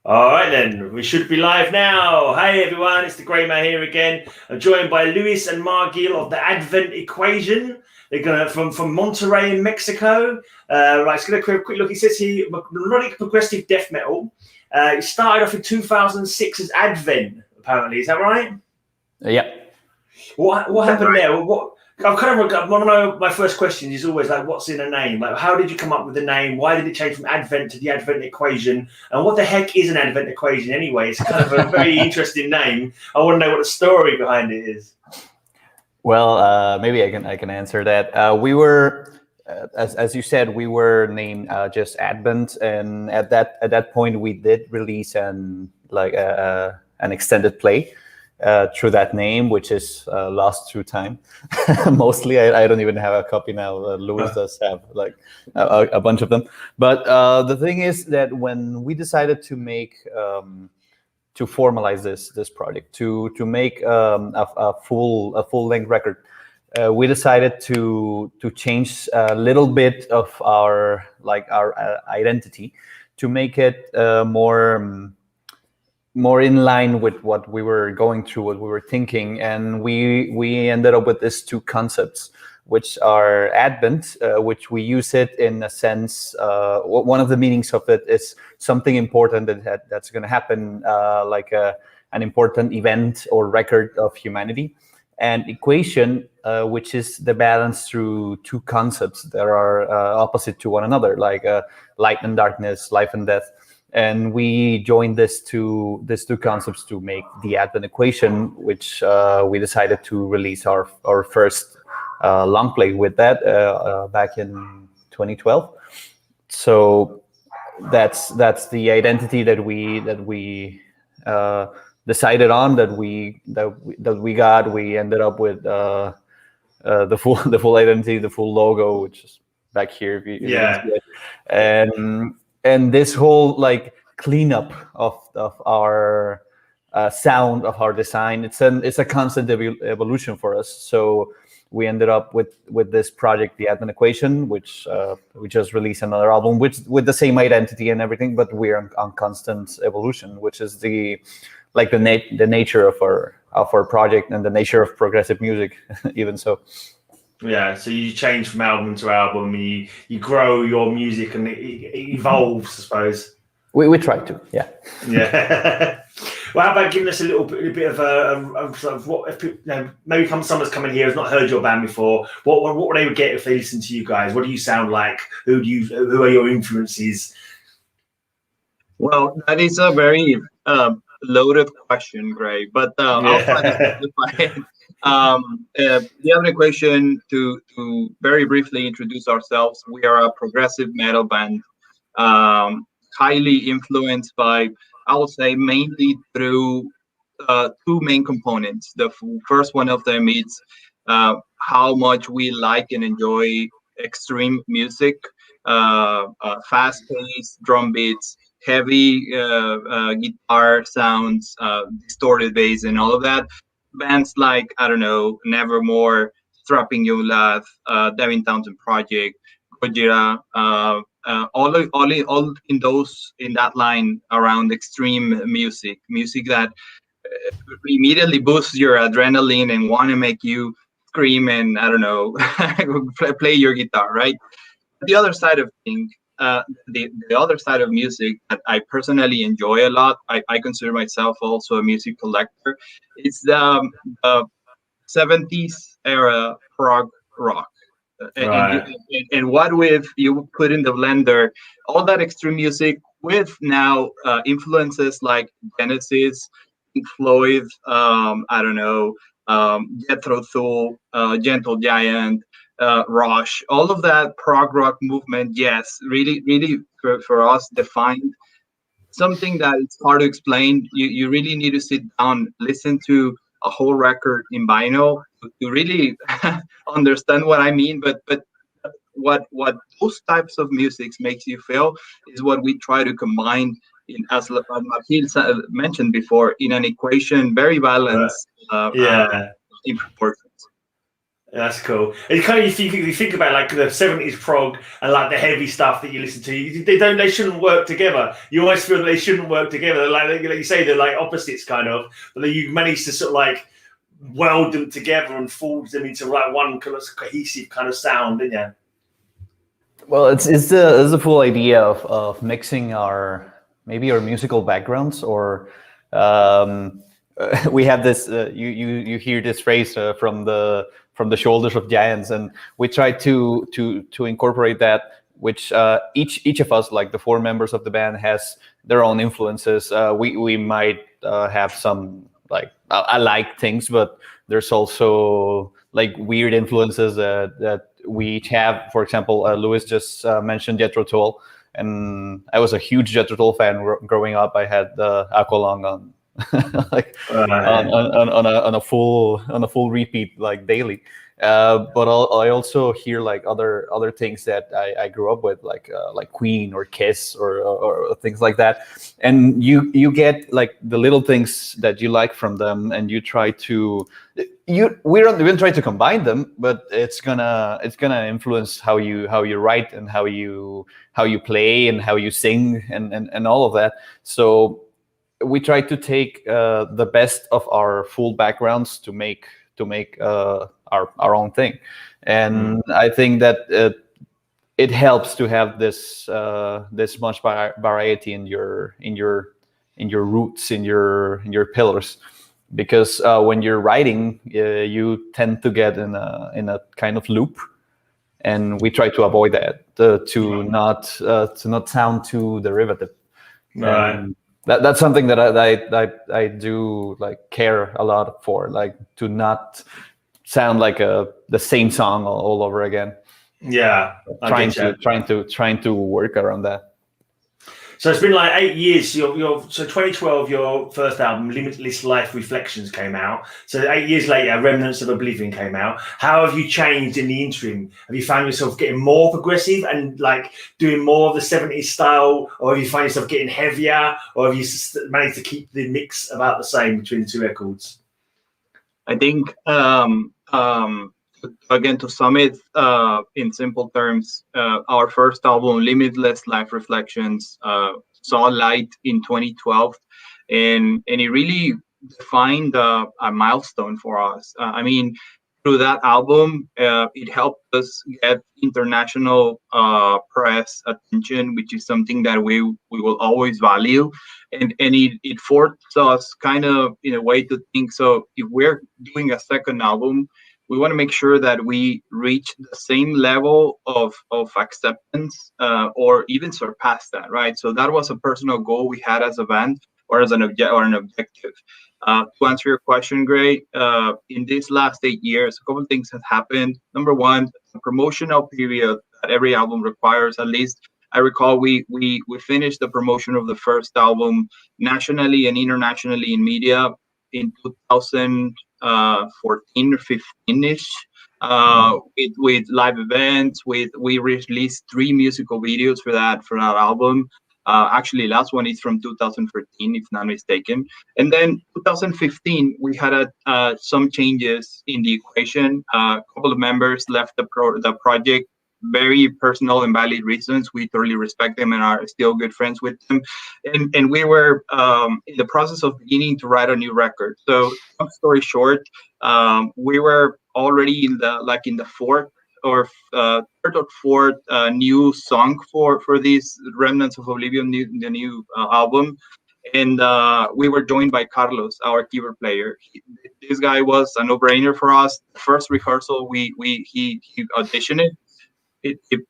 All right then, we should be live now. Hey everyone, it's the Grey Man here again. I'm joined by Luis and Margil of the Advent Equation. They're gonna from Monterrey in Mexico. Right, it's gonna quick look. It says here melodic progressive death metal. It started off in 2006 as Advent. Apparently, is that right? Yeah. What happened there? What I want to know. My first question is always like, what's in a name? Like, how did you come up with the name? Why did it change from Advent to the Advent Equation? And what the heck is an Advent Equation anyway? It's kind of a very interesting name. I want to know what the story behind it is. Well, maybe I can answer that. We were, as you said, we were named just Advent, and at that point we did release an extended play through that name, which is lost through time. Mostly, I don't even have a copy now. Louis does have like a bunch of them. But the thing is that when we decided to make to formalize this project, to make a full length record, we decided to change a little bit of our identity to make it more in line with what we were going through, what we were thinking, and we ended up with these two concepts, which are Advent, which we use it in a sense. One of the meanings of it is something important that's going to happen, an important event or record of humanity, and Equation, which is the balance through two concepts that are opposite to one another, like light and darkness, life and death. And we joined these two concepts to make the Advent Equation, which we decided to release our first long play with that back in 2012. So that's the identity that we decided on, that we got. We ended up with the full identity, the full logo, which is back here if you can see it. And this whole like cleanup of our sound, of our design, it's a constant evolution for us. So we ended up with this project, the Advent Equation, which we just released another album with the same identity and everything, but we're on constant evolution, which is the nature of our project and the nature of progressive music, even so. Yeah, so you change from album to album, you grow your music, and it evolves, I suppose. We try to, yeah. Yeah. Well, how about giving us a little bit of a sort of what if maybe someone's coming here who's not heard your band before? What would they get if they listen to you guys? What do you sound like? Who are your influences? Well, that is a very loaded question, Gray. But I'll try to simplify it. The Advent Equation, to very briefly introduce ourselves, we are a progressive metal band, highly influenced by, I would say, mainly through two main components. The first one of them is how much we like and enjoy extreme music, fast-paced drum beats, heavy guitar sounds, distorted bass, and all of that. Bands like, I don't know, Nevermore, Strapping Young Lad, Devin Townsend Project, Gojira, all in that line around extreme music that immediately boosts your adrenaline and want to make you scream and, I don't know, play your guitar, right? The other side of things, the other side of music that I personally enjoy a lot, I consider myself also a music collector. It's the 70s era prog rock. Right. And what with you put in the blender all that extreme music with now influences like Genesis, Pink Floyd, I don't know, Jethro Tull, Gentle Giant, Rush, all of that prog rock movement, yes, really for us defined something that it's hard to explain. You really need to sit down, listen to a whole record in vinyl to really understand what I mean. But what those types of musics makes you feel is what we try to combine in, as Margil mentioned before, in an equation very balanced in proportions. That's cool. And kind of you think about like the 70s prog and like the heavy stuff that you listen to, they shouldn't work together. You always feel that they shouldn't work together. Like you say, they're like opposites kind of, but then you manage to sort of like weld them together and forge them into like one kind of cohesive kind of sound, didn't you? Well, it's the full idea of mixing our musical backgrounds, or we have this. You hear this phrase from the shoulders of giants, and we try to incorporate that. Which each of us, like the four members of the band, has their own influences. We might have some like I like things, but there's also like weird influences that we each have. For example, Louis just mentioned Jethro Tull, and I was a huge Jethro Tull fan growing up. I had the Aqualung on like on a full repeat like daily. But I also hear like other things that I grew up with, like Queen or Kiss or things like that, and you get like the little things that you like from them, and you try to we don't even try to combine them, but it's gonna influence how you write and how you play and how you sing and all of that. So we try to take the best of our full backgrounds to make our own thing, and I think that it helps to have this much variety in your roots, in your pillars, because when you're writing, you tend to get in a kind of loop, and we try to avoid that to not sound too derivative. Right. That's something that I do like care a lot for, like to not sound like the same song all over again. Yeah, Trying to work around that. So it's been like 8 years. So 2012, your first album, Limitless Life Reflections, came out. So 8 years later, Remnants of Oblivion came out. How have you changed in the interim? Have you found yourself getting more progressive and like doing more of the 70s style, or have you found yourself getting heavier, or have you managed to keep the mix about the same between the two records? I think again, to sum it in simple terms, our first album, Limitless Life Reflections, saw light in 2012, and it really defined a milestone for us. I mean, through that album, it helped us get international press attention, which is something that we will always value, and it forced us kind of in a way to think. So if we're doing a second album, we want to make sure that we reach the same level of acceptance or even surpass that, right? So that was a personal goal we had as a band, or as an objective. To answer your question, Gray, in these last 8 years, a couple of things have happened. Number one, the promotional period that every album requires. At least I recall we finished the promotion of the first album nationally and internationally in media in 2014 or 15ish, with live events. We released 3 musical videos for that album. Actually, last one is from 2014, if not mistaken. And then 2015, we had some changes in the equation. A couple of members left the project. Very personal and valid reasons. We totally respect them and are still good friends with them. And we were in the process of beginning to write a new record. So, long story short, we were already in the fourth or third or fourth new song for this Remnants of Oblivion, the new album. And we were joined by Carlos, our keyboard player. This guy was a no-brainer for us. First rehearsal, he auditioned.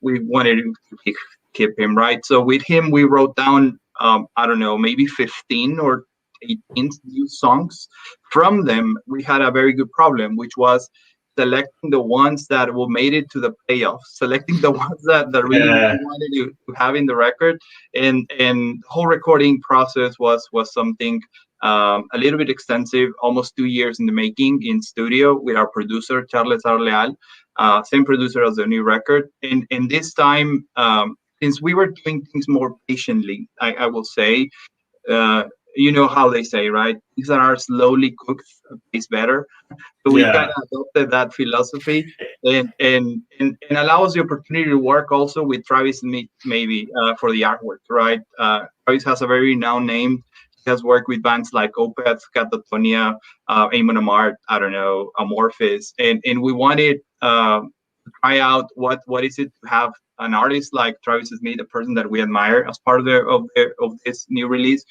We wanted to keep him, right? So with him, we wrote down, I don't know, maybe 15 or 18 new songs. From them, we had a very good problem, which was selecting the ones that will made it to the playoffs, selecting the ones that really wanted to have in the record. And the whole recording process was something a little bit extensive, almost 2 years in the making in studio with our producer, Charles Arleal. Same producer as the new record. And this time, since we were doing things more patiently, I will say, you know how they say, right? Things that are slowly cooked taste better. So we kind Yeah. of adopted that philosophy, and allows the opportunity to work also with Travis and me, maybe for the artwork, right? Travis has a very renowned name. He has worked with bands like Opeth, Catatonia, Amon Amart, I don't know, Amorphis, and we wanted to try out what is it to have an artist like Travis Smith, a person that we admire, as part of this new release,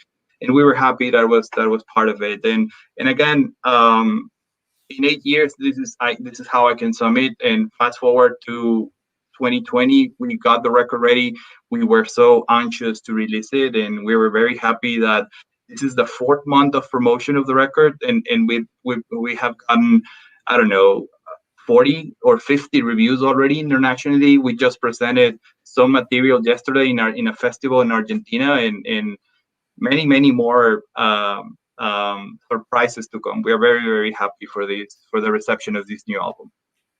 and we were happy that was part of it. And again, in 8 years, this is how I can sum it. And fast forward to 2020, we got the record ready. We were so anxious to release it, and we were very happy that this is the fourth month of promotion of the record, and we have gotten, I don't know, 40 or 50 reviews already internationally. We just presented some material yesterday in a festival in Argentina, and many more surprises to come. We are very happy for the reception of this new album.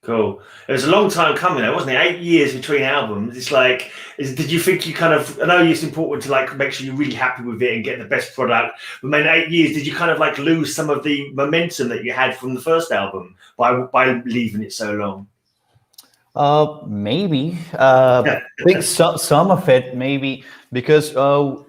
Cool. It was a long time coming, though, wasn't it? 8 years between albums. It's like, did you think you kind of? I know it's important to like make sure you're really happy with it and get the best product. But man, 8 years, did you kind of like lose some of the momentum that you had from the first album by leaving it so long? Maybe. I think some of it maybe because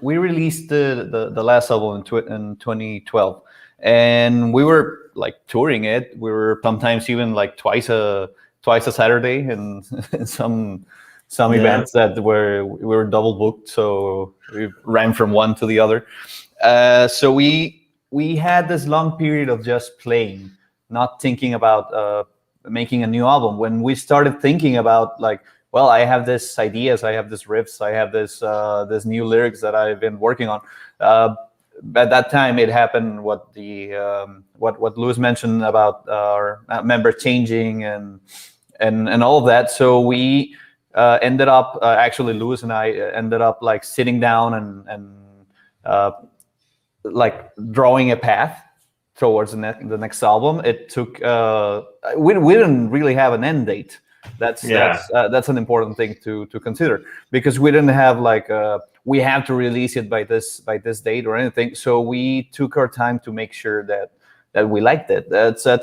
we released the last album in 2012, and we were like touring it. We were sometimes even like twice a Saturday, and some events that we were double booked, so we ran from one to the other. So we had this long period of just playing, not thinking about making a new album. When we started thinking about like, well, I have this ideas, I have this riffs, I have this new lyrics that I've been working on. At that time, it happened what Luis mentioned about our member changing and all of that. So we ended up actually Luis and I ended up like sitting down and like drawing a path towards the next album. It took we didn't really have an end date. That's an important thing to consider, because we didn't have like we have to release it by this date or anything. So we took our time to make sure that we liked it. That's I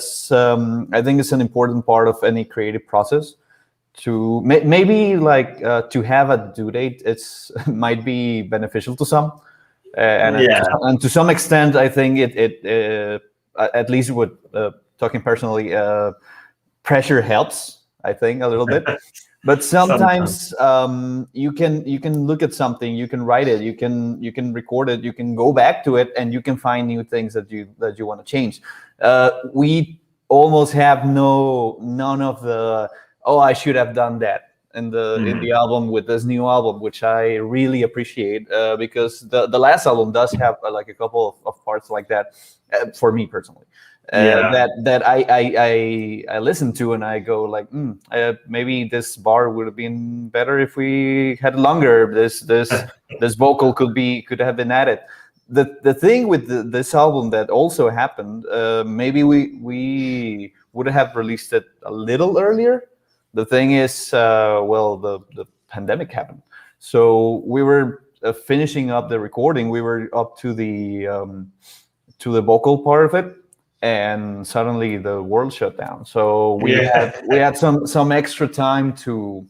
think it's an important part of any creative process. To maybe like to have a due date, it's might be beneficial to some. And to some extent, I think it at least with talking personally, pressure helps. I think a little bit, but sometimes you can look at something, you can write it, you can record it, you can go back to it, and you can find new things that you want to change. We almost have none of the I should have done that in the album with this new album, which I really appreciate, because the last album does have like a couple of parts like that for me personally. That I listen to and I go like, maybe this bar would have been better if we had longer. This vocal could have been added. The thing with this album that also happened, maybe we would have released it a little earlier. The thing is, the pandemic happened, so we were finishing up the recording. We were up to the vocal part of it, and suddenly the world shut down. So we had some extra time to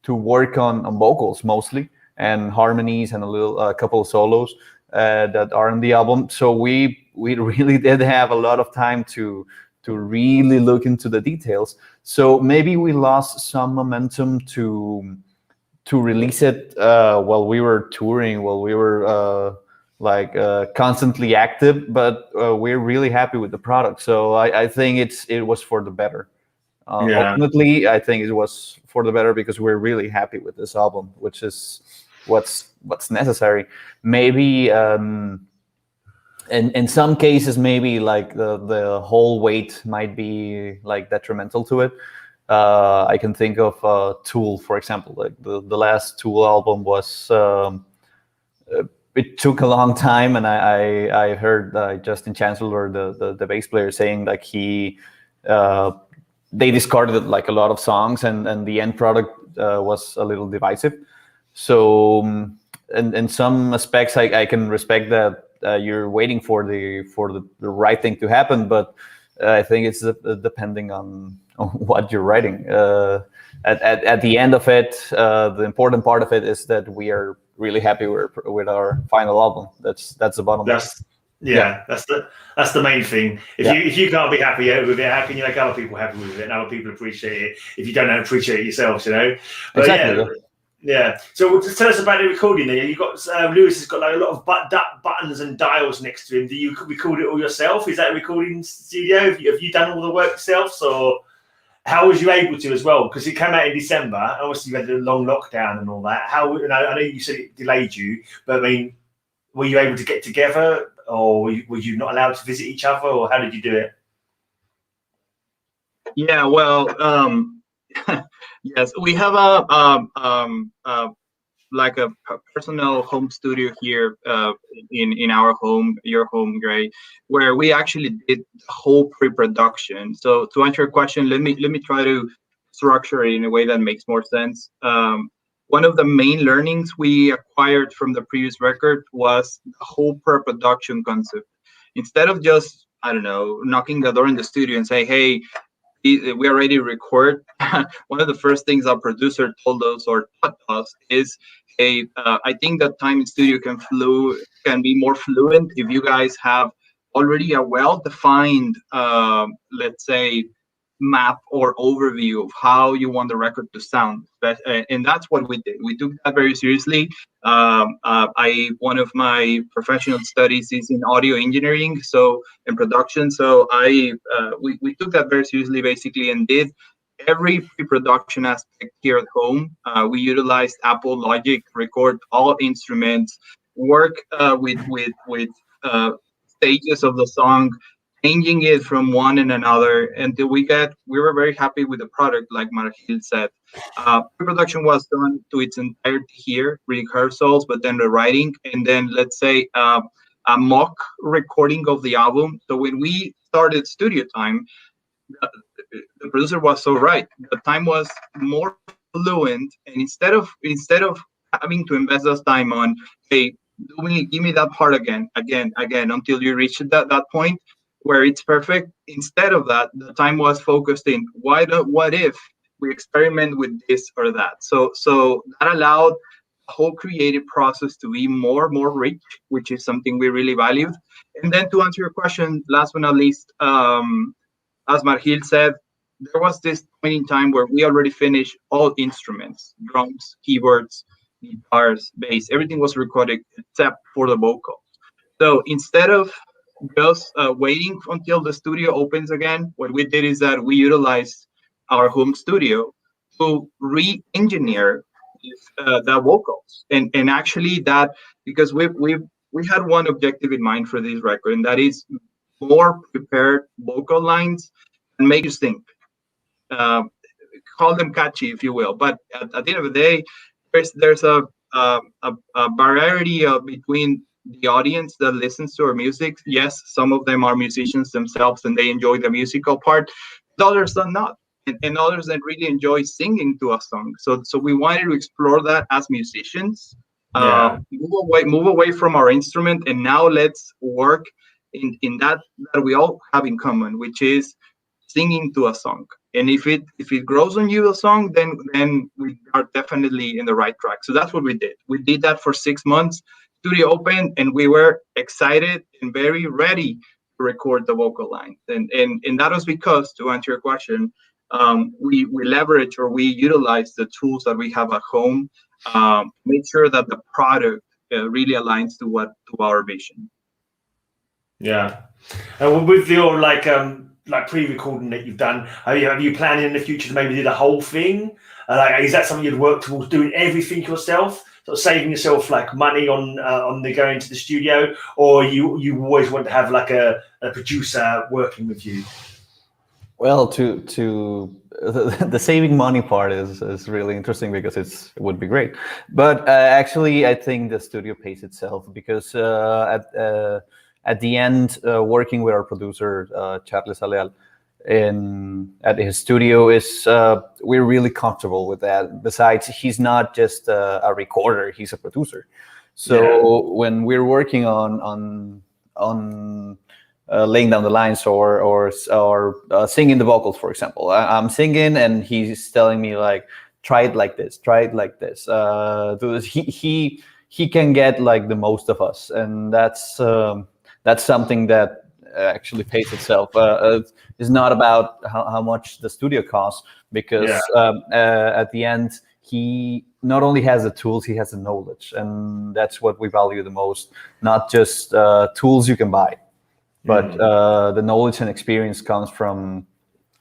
work on vocals mostly, and harmonies, and a couple of solos that are on the album. So we really did have a lot of time to really look into the details. So maybe we lost some momentum to release it while we were touring, while we were constantly active, but we're really happy with the product. So I think it was for the better. Ultimately, I think it was for the better, because we're really happy with this album, which is what's necessary. Maybe in some cases, maybe like the whole weight might be like detrimental to it. I can think of Tool, for example. Like the last Tool album was. It took a long time, and I heard Justin Chancellor, the bass player, saying like they discarded like a lot of songs, and the end product was a little divisive. So in some aspects, I can respect that you're waiting for the right thing to happen. But I think it's depending on what you're writing. At the end of it, the important part of it is that we are really happy with our final album. That's the bottom line. That's the main thing. If you can't be happy with it, how can you make other people happy with it and other people appreciate it if you don't appreciate it yourself, you know? But exactly. Yeah. So just tell us about the recording there. You got Lewis has got like a lot of buttons and dials next to him. Do you record it all yourself? Is that a recording studio? Have you done all the work yourself, or how was you able to as well? Because it came out in December. Obviously, you had the long lockdown and all that. How? I know you said it delayed you, but I mean, were you able to get together, or were you not allowed to visit each other, or how did you do it? Yeah, well, yes, we have like a personal home studio here in our home, your home, Gray, where we actually did the whole pre-production. So to answer your question, let me try to structure it in a way that makes more sense. One of the main learnings we acquired from the previous record was the whole pre-production concept. Instead of just, I don't know, knocking the door in the studio and say, hey, we are ready to record. One of the first things our producer told us or taught us is, hey, I think that time in studio can be more fluent if you guys have already a well-defined, let's say, map or overview of how you want the record to sound. And that's what we did. We took that very seriously. One of my professional studies is in audio engineering, so in production. So we took that very seriously, basically, and did every pre-production aspect here at home. We utilized Apple Logic to record all instruments, work with stages of the song, changing it from one and another until we were very happy with the product, like Margil said. Pre-production was done to its entirety here, rehearsals, but then the writing, and then let's say a mock recording of the album. So when we started studio time, the producer was so right. The time was more fluent, and instead of having to invest us time on, hey, give me that part again, until you reach that point where it's perfect. Instead of that, the time was focused in what if we experiment with this or that. So that allowed the whole creative process to be more rich, which is something we really valued. And then to answer your question, last but not least, as Margil said, there was this point in time where we already finished all instruments, drums, keyboards, guitars, bass, everything was recorded except for the vocals. So instead of just waiting until the studio opens again, what we did is that we utilized our home studio to re-engineer the vocals, and actually that, because we had one objective in mind for this record, and that is more prepared vocal lines and make you sing. Call them catchy, if you will, but at the end of the day, there's a variety between the audience that listens to our music. Yes, some of them are musicians themselves and they enjoy the musical part. Others are not, and others that really enjoy singing to a song. So we wanted to explore that as musicians. Move away from our instrument, and now let's work in that we all have in common, which is singing to a song. And if it grows on you, the song, then we are definitely in the right track. So that's what we did. We did that for 6 months. Studio opened, and we were excited and very ready to record the vocal lines. And that was because, to answer your question, we leverage, or we utilize the tools that we have at home, make sure that the product really aligns to our vision. Yeah, and with your like pre-recording that you've done, have you planning in the future to maybe do the whole thing? Is that something you'd work towards, doing everything yourself, sort of saving yourself like money on the going to the studio, or you always want to have like a producer working with you? Well, the saving money part is really interesting because it would be great, but actually I think the studio pays itself, because at the end, working with our producer Charles Aleal at his studio we're really comfortable with that. Besides, he's not just a recorder; he's a producer. So when we're working on laying down the lines or singing the vocals, for example, I'm singing and he's telling me like, try it like this, do this. He can get like the most of us, and that's something that actually pays itself. It's not about how much the studio costs, because at the end he not only has the tools, he has the knowledge, and that's what we value the most. Not just tools you can buy, but the knowledge and experience comes from,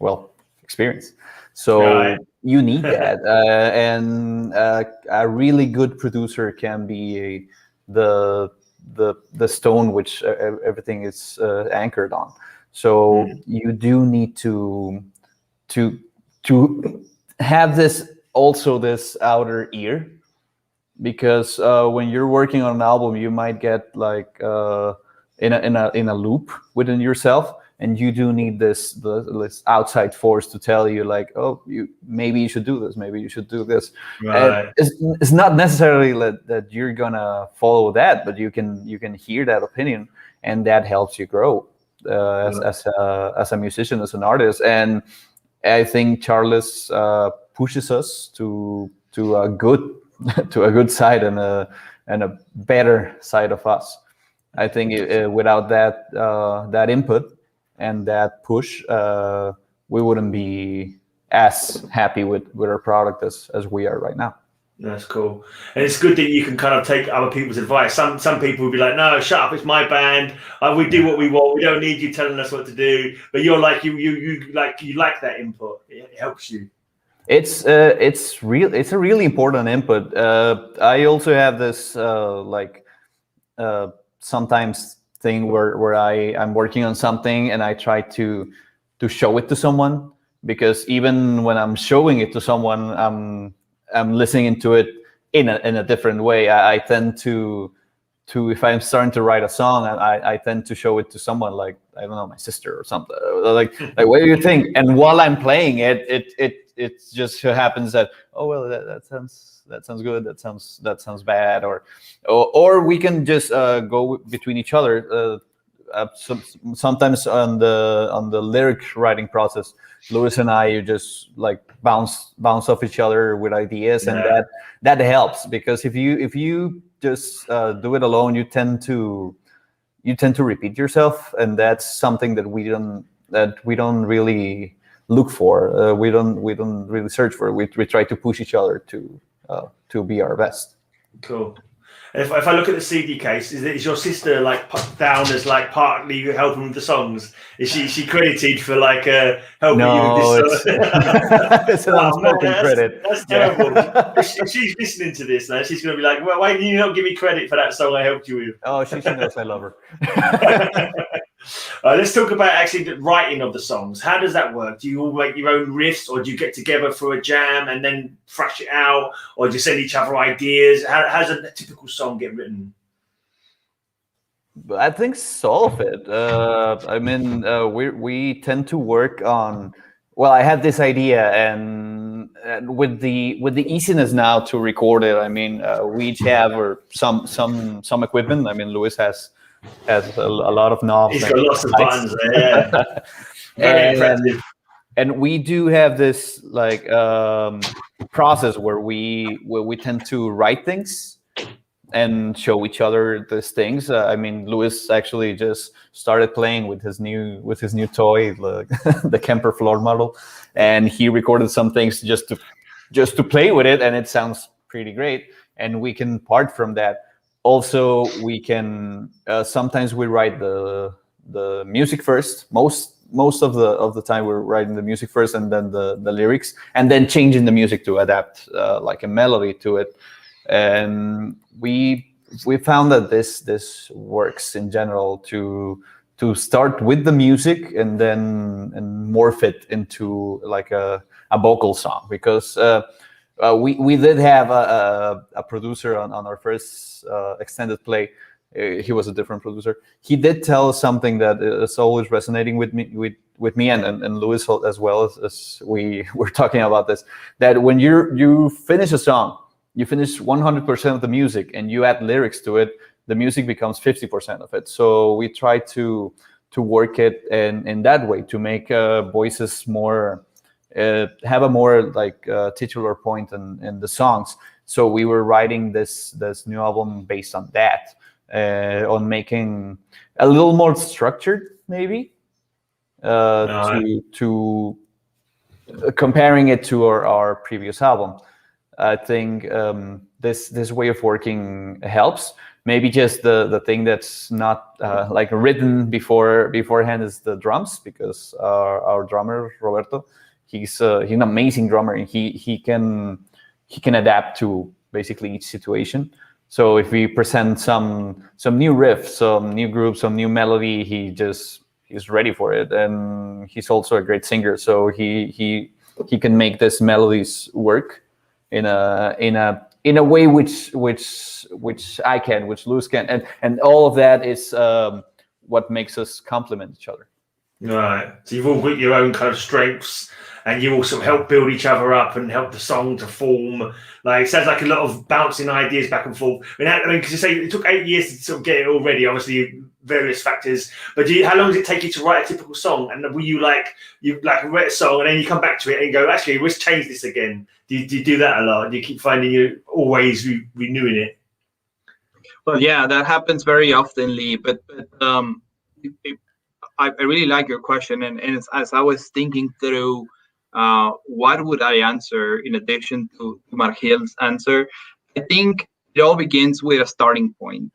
well, experience. So you need that, and a really good producer can be the stone which everything is anchored on. So you do need to have this outer ear, because when you're working on an album, you might get like in a loop within yourself, and you do need this outside force to tell you like, oh, maybe you should do this, maybe you should do this. Right. It's not necessarily that you're gonna follow that, but you can hear that opinion, and that helps you grow as a musician, as an artist. And I think Charles pushes us to a good side and a better side of us. I think without that input and that push, we wouldn't be as happy with our product as we are right now. That's cool. And it's good that you can kind of take other people's advice. Some people would be like, no, shut up, it's my band. We do what we want. We don't need you telling us what to do. But you're like, you like that input. It helps you. It's a really important input. I also have this sometimes thing where I'm working on something and I try to show it to someone, because even when I'm showing it to someone, I'm listening to it in a different way. I tend to if I'm starting to write a song, I tend to show it to someone, like, I don't know, my sister or something. Like what do you think? And while I'm playing it just happens that, oh well, that sounds good, that sounds bad, or we can just go between each other. Sometimes on the lyric writing process, Lewis and I just like bounce off each other with ideas, and that helps, because if you just do it alone, you tend to repeat yourself, and that's something that we don't really look for. We don't really search for. We try to push each other to be our best. Cool. If I look at the CD case, is your sister like put down as like partly helping with the songs? Is she credited for like helping you with this song? It's an unspoken credit. That's terrible. If she's listening to this now, she's going to be like, well, why did you not give me credit for that song I helped you with? Oh, she knows I love her. Let's talk about actually the writing of the songs. How does that work? Do you all make your own riffs, or do you get together for a jam and then thrash it out, or do you send each other ideas? How's a typical song get written? I think all of it. We tend to work on. Well, I had this idea, and with the easiness now to record it, we each have some equipment. Lewis has a lot of knobs. He's got lots of buttons there. Yeah. Very impressive. And we do have this process where we tend to write things and show each other these things. Lewis actually just started playing with his new toy, the Kemper floor model, and he recorded some things just to play with it, and it sounds pretty great. And we can part from that. Also, we can sometimes we write the music first. Most of the time we're writing the music first, and then the lyrics, and then changing the music to adapt like a melody to it. And we found that this works in general to start with the music and then morph it into like a vocal song, because we did have a producer on our first extended play. He was a different producer. He did tell us something that is always resonating with me and Lewis as well, as we were talking about this, that when you finish a song, you finish 100% of the music and you add lyrics to it, the music becomes 50% of it. So we try to work it in that way, to make voices more have a more like titular point in the songs. So we were writing this new album based on that, on making a little more structured, maybe, to comparing it to our previous album. I think this way of working helps. Maybe just the thing that's not like written beforehand is the drums, because our drummer Roberto, he's an amazing drummer, and he can adapt to basically each situation. So if we present some new riff, some new groove, some new melody, he's ready for it. And he's also a great singer, so he can make these melodies work in a way which I can, which Luz can, and all of that is what makes us complement each other. Right. So you've all got your own kind of strengths, and you also help build each other up and help the song to form. Like, it sounds like a lot of bouncing ideas back and forth. I mean, because you say it took 8 years to sort of get it all ready, obviously various factors. But how long does it take you to write a typical song? And will you write a song and then you come back to it and go, actually, let's change this again? Do you do that a lot? Do you keep finding you're always renewing it? Well, yeah, that happens very often, Lee. But I really like your question, and as I was thinking through what would I answer in addition to Margil's answer, I think it all begins with a starting point.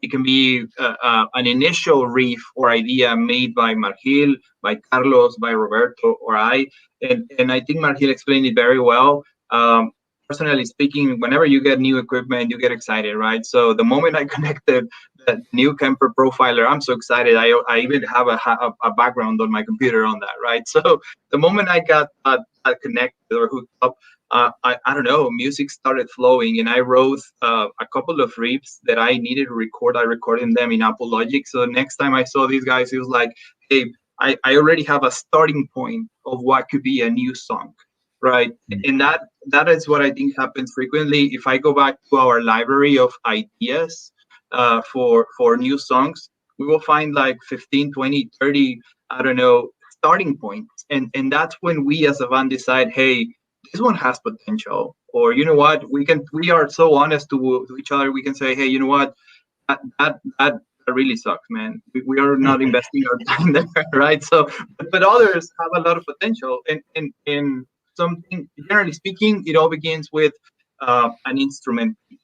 It can be an initial riff or idea made by Margil, by Carlos, by Roberto, or I, and I think Margil explained it very well. Personally speaking, whenever you get new equipment, you get excited, right? So the moment I connected the new Kemper profiler, I'm so excited. I even have a background on my computer on that, right? So the moment I got connected or hooked up, I don't know, music started flowing, and I wrote a couple of riffs that I needed to record. I recorded them in Apple Logic. So the next time I saw these guys, it was like, hey, I already have a starting point of what could be a new song. Right, and that is what I think happens frequently. If I go back to our library of ideas for new songs, we will find like 15, 20, 30, I don't know, starting points. And that's when we as a band decide, hey, this one has potential. Or, you know what, we are so honest to each other, we can say, hey, you know what, that really sucks, man. We are not investing our time there, right? So, but others have a lot of potential. And something, generally speaking, it all begins with an instrument piece.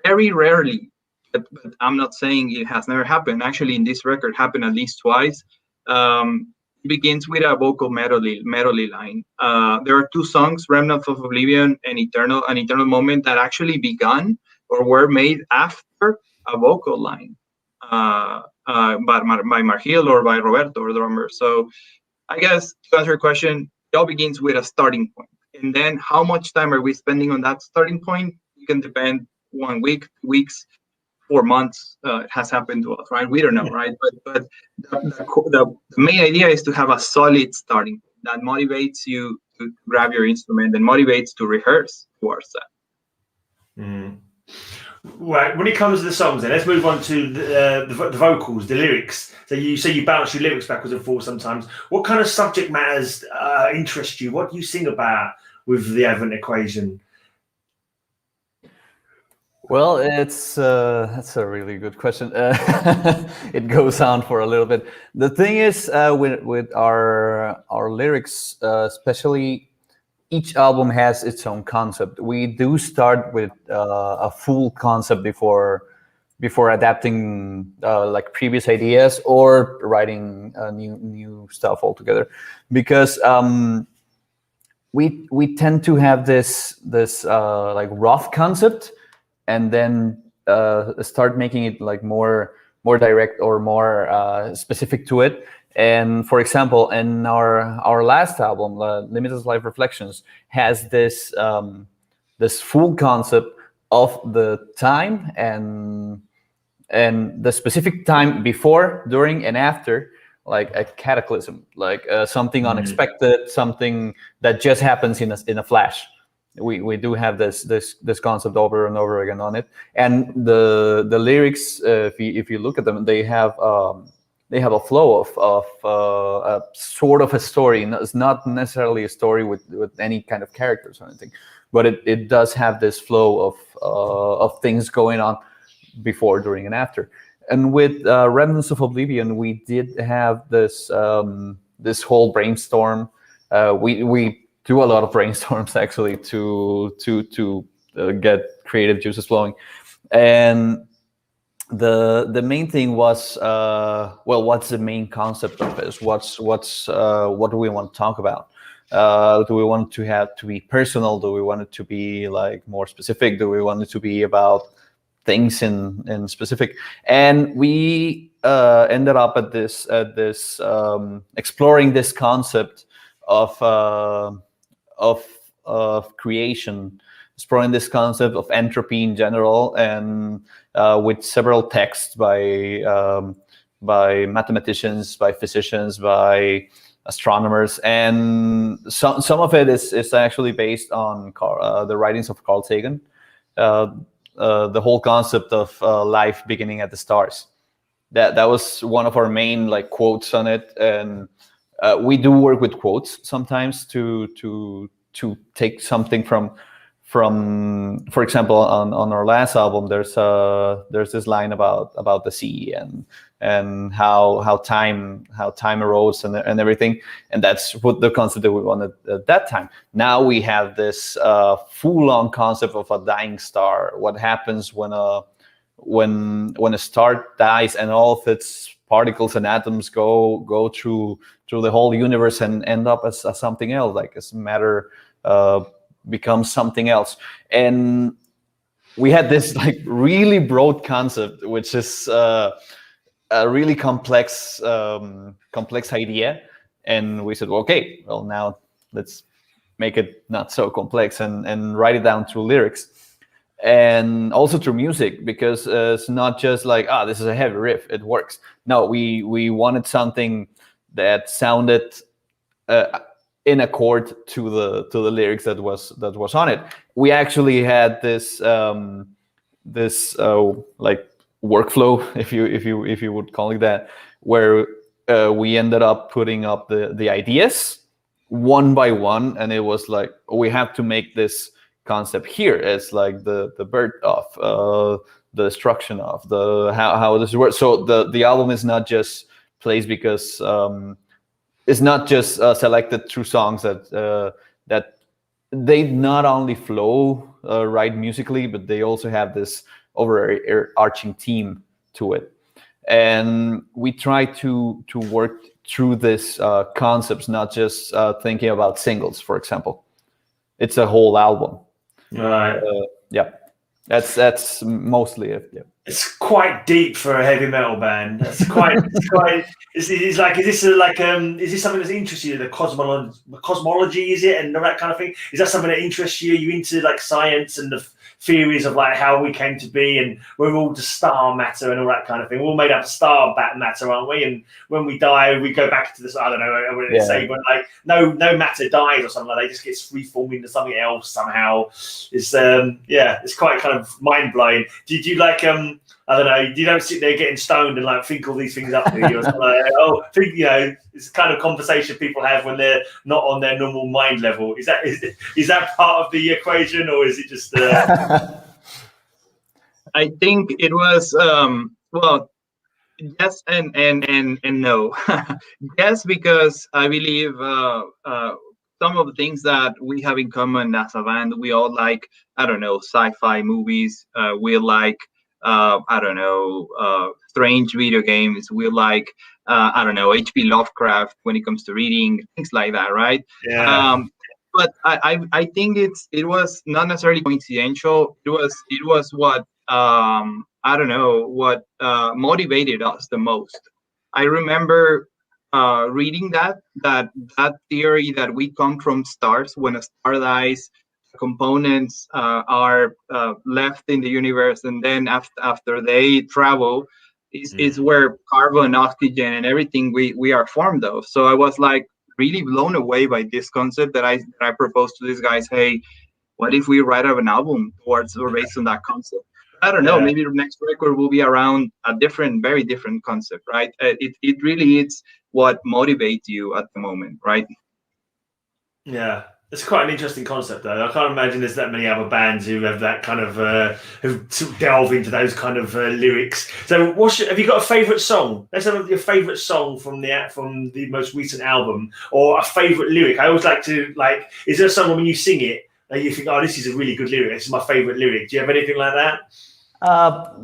Very rarely, but I'm not saying it has never happened. Actually, in this record, happened at least twice. It begins with a vocal melody line. There are two songs, "Remnants of Oblivion" and "An Eternal Moment," that actually began or were made after a vocal line by Margil or by Roberto, or the drummer. So, I guess to answer your question, it all begins with a starting point. And then how much time are we spending on that starting point? It can depend 1 week, 2 weeks, 4 months. It has happened to us, right? We don't know, right? But the main idea is to have a solid starting point that motivates you to grab your instrument and motivates to rehearse towards that. Mm. Right. When it comes to the songs, then let's move on to the vocals, the lyrics. So you say you bounce your lyrics backwards and forwards sometimes. What kind of subject matters interest you? What do you sing about with the Advent Equation? Well, that's a really good question. It goes on for a little bit. The thing is, with our lyrics, especially, each album has its own concept. We do start with a full concept before adapting like previous ideas or writing new stuff altogether, because we tend to have this like rough concept, and then start making it like more direct or more specific to it. And for example, in our last album, Limitless Life Reflections, has this full concept of the time and the specific time before, during, and after, like a cataclysm, like something unexpected, something that just happens in a flash. we do have this concept over and over again on it. And the lyrics, if you look at them, they have a flow of a sort of a story. It's not necessarily a story with any kind of characters or anything, but it does have this flow of things going on before, during, and after. And with Remnants of Oblivion, we did have this this whole brainstorm. We do a lot of brainstorms actually to get creative juices flowing, and the main thing was well, what's the main concept of this? What do we want to talk about? Do we want to have to be personal? Do we want it to be like more specific? Do we want it to be about things in specific? And we ended up at this exploring this concept of creation, exploring this concept of entropy in general, and with several texts by mathematicians, by physicians, by astronomers, and some of it is actually based on the writings of Carl Sagan. The whole concept of life beginning at the stars. That was one of our main like quotes on it, and we do work with quotes sometimes to take something from. For example, on our last album, there's this line about the sea and how time erodes and everything, and that's what the concept that we wanted at that time. Now we have this full-on concept of a dying star. What happens when a star dies and all of its particles and atoms go through the whole universe and end up as something else, like as matter becomes something else. And we had this like really broad concept, which is a really complex idea, and we said, well, okay, well, now let's make it not so complex and write it down through lyrics and also through music, because it's not just like, this is a heavy riff, it works. No, we wanted something that sounded in accord to the lyrics that was on it. We actually had this like workflow, if you would call it that, where we ended up putting up the ideas one by one, and it was like, we have to make this concept here. It's like the birth of the destruction of the how this works. So the album is not just plays because it's not just selected through songs that they not only flow right musically, but they also have this overarching theme to it. And we try to work through this concepts, not just thinking about singles, for example. It's a whole album. Right. Yeah, that's mostly it. Yeah. It's quite deep for a heavy metal band. That's quite. It's like, is this something that's interests you? The cosmology, is it, and all that kind of thing? Is that something that interests you? Are you into like science and the theories of like how we came to be, and we're all just star matter and all that kind of thing? We're all made up of star matter, aren't we? And when we die, we go back to this. I don't know. I wouldn't say, but like no matter dies or something like that. It just gets reformed into something else somehow. It's it's quite kind of mind blowing. Did you like I don't know, you don't sit there getting stoned and like think all these things up, do you? Or like, it's the kind of conversation people have when they're not on their normal mind level. Is that part of the equation, or is it just? I think it was well, yes and no. Yes, because I believe some of the things that we have in common as a band, we all like, I don't know, sci-fi movies. We like, I don't know, strange video games. We like, I don't know, H.P. Lovecraft when it comes to reading, things like that, right? Yeah. But I think it was not necessarily coincidental. It was what I don't know, what motivated us the most. I remember reading that theory that we come from stars. When a star dies, components are left in the universe, and then after they travel is where carbon, oxygen, and everything we are formed of. So I was like really blown away by this concept that I proposed to these guys. Hey, what if we write an album towards or based on that concept? I don't know. Yeah. Maybe the next record will be around a different, very different concept, right? It really is what motivates you at the moment, right? Yeah, it's quite an interesting concept, though. I can't imagine there's that many other bands who have that kind of who delve into those kind of lyrics. So, have you got a favourite song? Let's have your favourite song from the most recent album, or a favourite lyric. I always like to Is there a song when you sing it that you think, oh, this is a really good lyric? This is my favourite lyric. Do you have anything like that?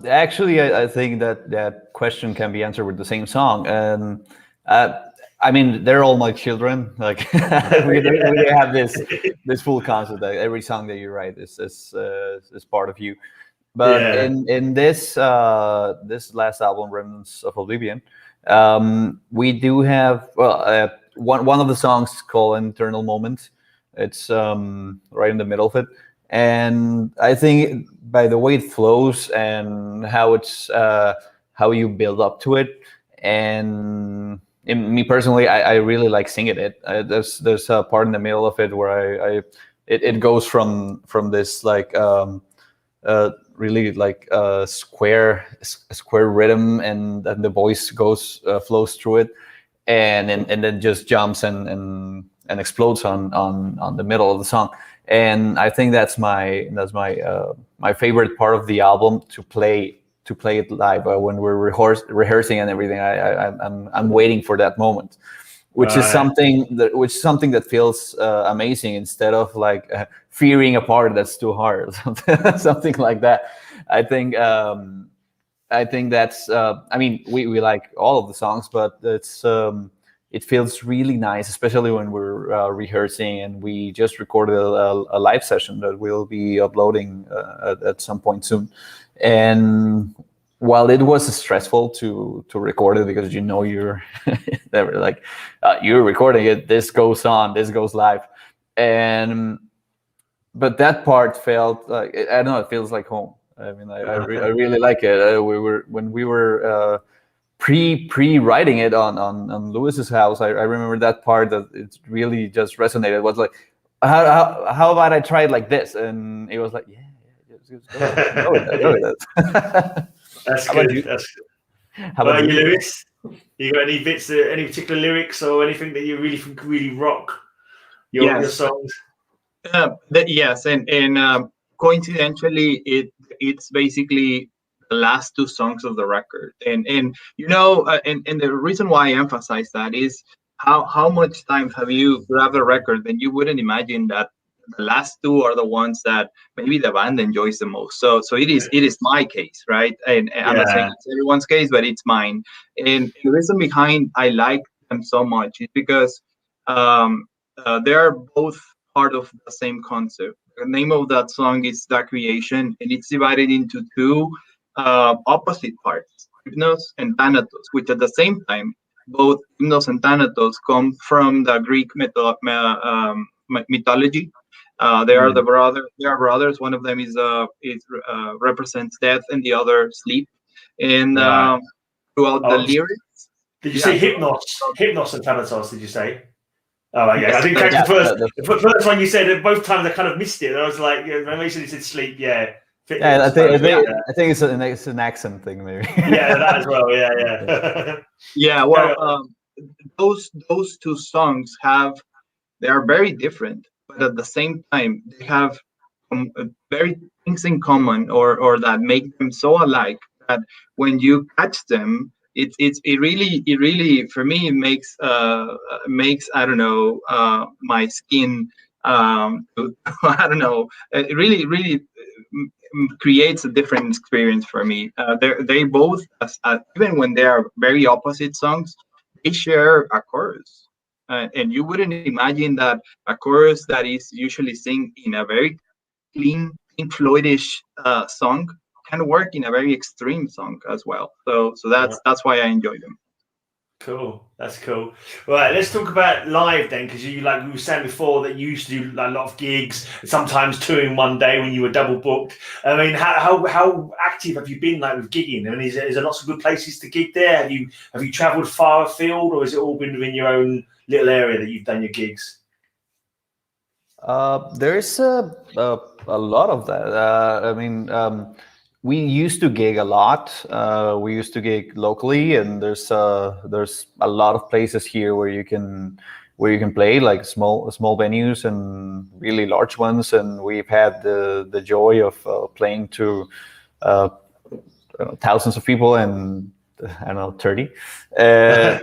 Actually, I think that question can be answered with the same song. And I mean, they're all my children. Like we have this full concept that every song that you write is part of you. But in this last album, Remnants of Oblivion, we do have one of the songs called Internal Moment. It's right in the middle of it. And I think by the way it flows and how it's how you build up to it, and me personally, I really like singing it. There's a part in the middle of it where it goes from this like really like square rhythm, and then the voice flows through it, and then just jumps and explodes on the middle of the song. And I think that's my favorite part of the album, to play it live when we're rehearsing and everything. I'm waiting for that moment, which is something that feels amazing, instead of like fearing a part that's too hard, something like that. I think that's I mean, we like all of the songs, but it feels really nice, especially when we're rehearsing, and we just recorded a live session that we'll be uploading at some point soon. And while it was stressful to record it, because you're never like you're recording it, this goes live, but that part felt like, I don't know, it feels like home. I mean, I really like it. When we were pre-writing it on Lewis's house, I remember that part that it really just resonated. It was like, how about I try it like this? And it was like, yeah, just go with that. That's How good. about you? That's good. How about you, Lewis? You got any bits, any particular lyrics or anything that you really think really rock your songs? Yes, and coincidentally, it's basically the last two songs of the record, and and the reason why I emphasize that is how much time have you grabbed a record, and you wouldn't imagine that the last two are the ones that maybe the band enjoys the most. So it is my case, right? And I'm not saying it's everyone's case, but it's mine. And the reason behind I like them so much is because they are both part of the same concept. The name of that song is The Creation, and it's divided into two opposite parts, Hypnos and Thanatos, which at the same time, both Hypnos and Thanatos come from the Greek mythology. They are They are brothers. One of them represents death, and the other sleep. And throughout the lyrics, did you say Hypnos and Thanatos? Did you say? Oh, yeah. I didn't catch the first one you said. Both times I kind of missed it. I was like, maybe you said sleep. Yeah. Yeah, I think it's an accent thing, maybe. Yeah, that as well. Yeah. Yeah. Well, those two songs they are very different, but at the same time they have very things in common, or that make them so alike that when you catch them, it really for me makes I don't know, my skin I don't know, it really creates a different experience for me. They both, even when they are very opposite songs, they share a chorus, and you wouldn't imagine that a chorus that is usually sung in a very clean, Pink Floydish song can work in a very extreme song as well. So that's why I enjoy them. Cool, that's cool. Right, let's talk about live then, because you, like we were saying before, that you used to do a lot of gigs, sometimes touring one day when you were double booked. I mean, how active have you been with gigging? I mean, is there lots of good places to gig there? Have you travelled far afield, or has it all been within your own little area that you've done your gigs? There's a lot of that. I mean, we used to gig a lot. We used to gig locally, and there's a lot of places here where you can play, like small venues and really large ones. And we've had the joy of playing to uh, thousands of people, and I don't know, 30. Uh,